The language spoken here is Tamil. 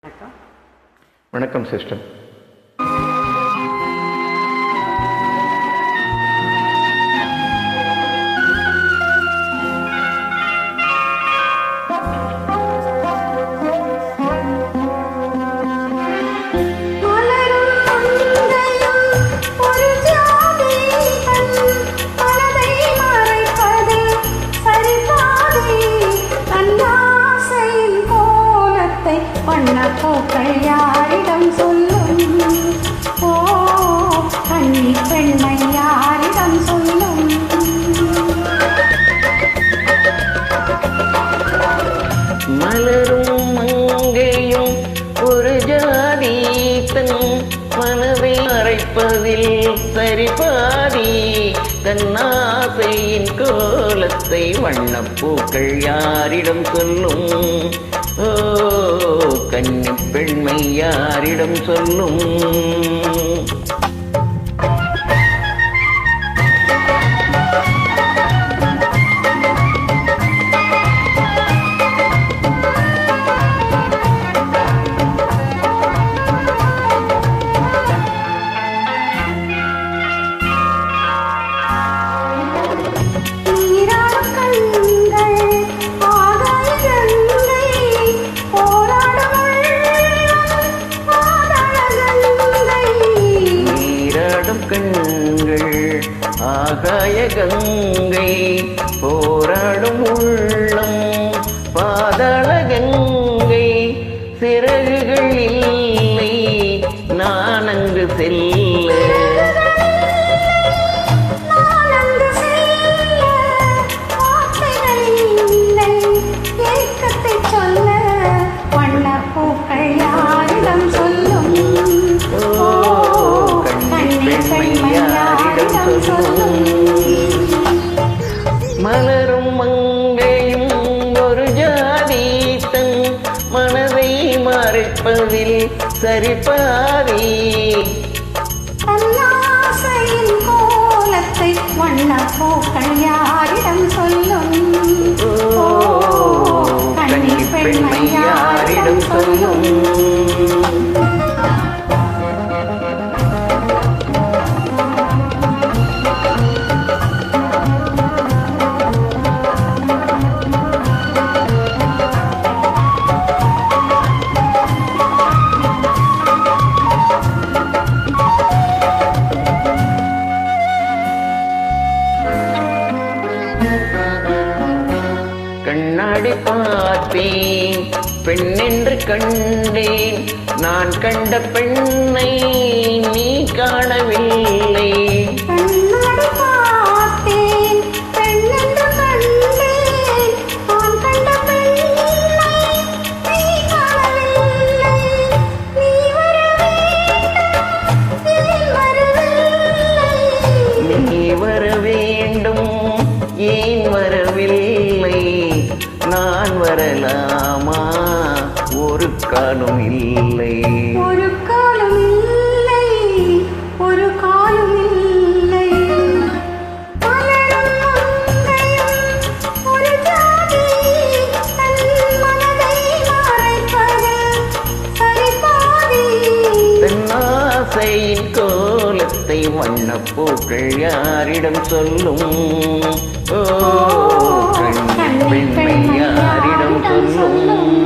வணக்கம். வணக்கம் சிஸ்டர். பூக்கள் யாரிடம் சொல்லும்? ஓ கன்னி பெண்மை யாரிடம் சொல்லும்? மலரும் மங்கையும் ஒரு ஜாதி தன் மனதை மறைப்பதில் சரிபாதி தன்னாசையின் கோலத்தை வண்ணப்பூக்கள் யாரிடம் சொல்லும்? ஓ கன்னி பெண்மை யாரிடம் சொல்லும்? கண்கள் ஆகாய கங்கை போராடும் உள்ளம் பாதாள கங்கை சிறகுகள் இல்லை நான் அங்கு செல்ல சொல்ல வண்ணப்பூக்கள் யாரிடம் சொல்லும்? மலரும் மங்கையும் ஒரு ஜாதி தன் மனதை மறைப்பதில் சரிபாதி தன்னாசையின் கோலத்தை வண்ணப்பூக்கள் யாரிடம் சொல்லும்? கன்னி பெண்மை யாரிடம் சொல்லும்? கண்ணாடி பார்த்தேன் பெண்ணென்று கண்டேன் நான் கண்ட பெண்ணை நீ காணவில்லை. நீ வர வேண்டும் ஏன் வரவில்லை? நான் வரலாமா? ஒரு காலம் இல்லை, ஒரு காலம் இல்லை, ஒரு காலம் இல்லை. ஒரு ஜாதி தன் மனதை மறைப்பது சரிபாதி தன்னாசையின் கோலத்தை வண்ணப்பூக்கள் யாரிடம் சொல்லும்? ஓ கன்னி பெண்மை யாரிடம் சொல்லும்?